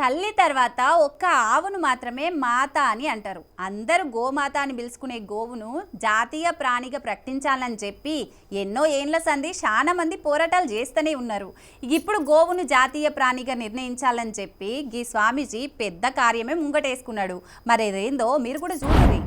తల్లి తర్వాత ఒక్క ఆవును మాత్రమే మాత అని అంటారు. అందరూ గోమాత అని పిలుచుకునే గోవును జాతీయ ప్రాణిగా ప్రకటించాలని చెప్పి ఎన్నో ఏండ్ల సంధి చాలా మంది పోరాటాలు చేస్తూనే ఉన్నారు. ఇప్పుడు గోవును జాతీయ ప్రాణిగా నిర్ణయించాలని చెప్పి గీ స్వామీజీ పెద్ద కార్యమే ముంగటేసుకున్నాడు. మరి అదేందో మీరు కూడా చూడండి.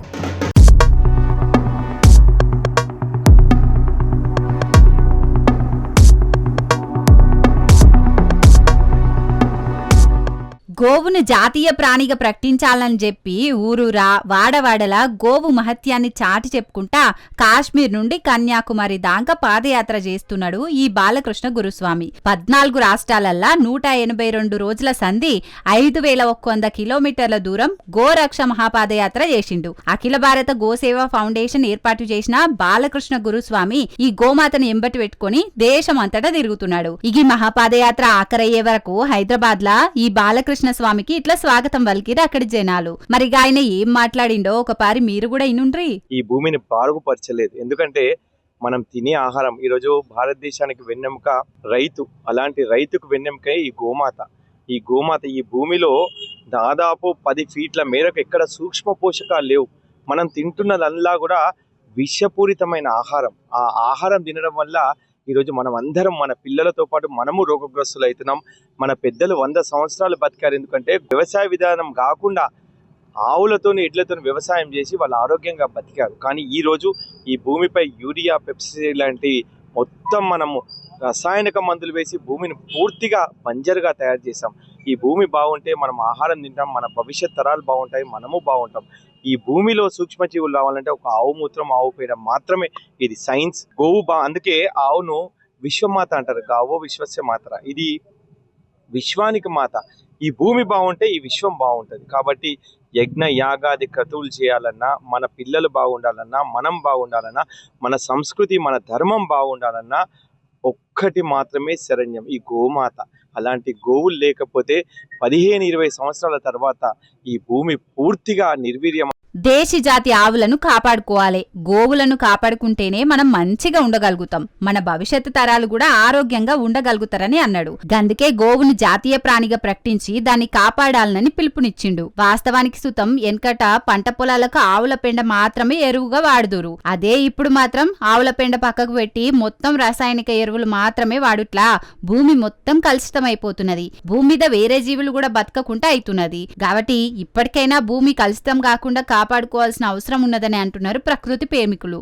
గోవును జాతీయ ప్రాణిగా ప్రకటించాలని చెప్పి ఊరూరా వాడవాడలా గోవు మహత్యాన్ని చాటి చెప్పుకుంటా కాశ్మీర్ నుండి కన్యాకుమారి దాకా పాదయాత్ర చేస్తున్నాడు ఈ బాలకృష్ణ గురుస్వామి. 14 రాష్ట్రాలల్లా 182 రోజుల సంధి 5100 కిలోమీటర్ల దూరం గోరక్ష మహాపాదయాత్ర చేసిండు. అఖిల భారత గోసేవ ఫౌండేషన్ ఏర్పాటు చేసిన బాలకృష్ణ గురుస్వామి ఈ గోమాతను ఎంబటి పెట్టుకుని దేశమంతటా తిరుగుతున్నాడు. ఈ మహాపాదయాత్ర ఆఖరయ్యే వరకు హైదరాబాద్ లా ఈ బాలకృష్ణ స్వామికి ఇట్లా స్వాగతం పలికిరు అక్కడి జనాలు. మరి ఆయన ఏం మాట్లాడిండో ఒకపారి మీరు కూడా ఇనుండ్రి. ఈ భూమిని బారుగుపరచలేదు, ఎందుకంటే మనం తినే ఆహారం ఈరోజు భారతదేశానికి వెన్నెముక రైతు. అలాంటి రైతుకు వెన్నెముక ఈ గోమాత. ఈ గోమాత ఈ భూమిలో దాదాపు 10 ఫీట్ల మేరకు ఎక్కడ సూక్ష్మ పోషకాలు లేవు. మనం తింటున్నదల్లా కూడా విషపూరితమైన ఆహారం. ఆ ఆహారం తినడం వల్ల ఈరోజు మనం అందరం మన పిల్లలతో పాటు మనము రోగగ్రస్తులు అవుతున్నాం. మన పెద్దలు 100 సంవత్సరాలు బతికారు, ఎందుకంటే వ్యవసాయ విధానం కాకుండా ఆవులతో ఎడ్లతో వ్యవసాయం చేసి వాళ్ళు ఆరోగ్యంగా బతికారు. కానీ ఈరోజు ఈ భూమిపై యూరియా, పెప్సీ లాంటి మొత్తం మనము రసాయనిక మందులు వేసి భూమిని పూర్తిగా బంజరుగా తయారు చేసాం. ఈ భూమి బాగుంటే మనం ఆహారం తింటాం, మన భవిష్యత్ తరాలు బాగుంటాయి, మనము బాగుంటాం. ఈ భూమిలో సూక్ష్మజీవులు రావాలంటే ఒక ఆవు మూత్రం, ఆవు పేడ మాత్రమే. ఇది సైన్స్. గోవు అందుకే ఆవును విశ్వమాత అంటారు. గావో విశ్వస్య మాతర. ఇది విశ్వానికి మాత. ఈ భూమి బాగుంటే ఈ విశ్వం బాగుంటుంది. కాబట్టి యజ్ఞ యాగాది క్రతువులు చేయాలన్నా, మన పిల్లలు బాగుండాలన్నా, మనం బాగుండాలన్నా, మన సంస్కృతి మన ధర్మం బాగుండాలన్నా ఒక్కటి మాత్రమే శరణ్యం, ఈ గోమాత. అలాంటి గోవులు లేకపోతే 15-20 సంవత్సరాల తర్వాత ఈ భూమి పూర్తిగా నిర్వీర్యం. దేశీ జాతి ఆవులను కాపాడుకోవాలి. గోవులను కాపాడుకుంటేనే మనం మంచిగా ఉండగలుగుతాం, మన భవిష్యత్తు తరాలు కూడా ఆరోగ్యంగా ఉండగలుగుతారని అన్నాడు. గందుకే గోవును జాతీయ ప్రాణిగా ప్రకటించి దాన్ని కాపాడాలని పిలుపునిచ్చిండు. వాస్తవానికి సుతం ఎన్కట పంట పొలాలకు ఆవుల పెండ మాత్రమే ఎరువుగా వాడుదురు. అదే ఇప్పుడు మాత్రం ఆవుల పెండ పక్కకు పెట్టి మొత్తం రాసాయనిక ఎరువులు మాత్రమే వాడుట్లా భూమి మొత్తం కలుషితం అయిపోతున్నది. భూమి మీద వేరే జీవులు కూడా బతకకుండా అవుతున్నది. కాబట్టి ఇప్పటికైనా భూమి కలుషితం కాకుండా కాపాడుకోవాల్సిన అవసరం ఉన్నదని అంటున్నారు ప్రకృతి ప్రేమికులు.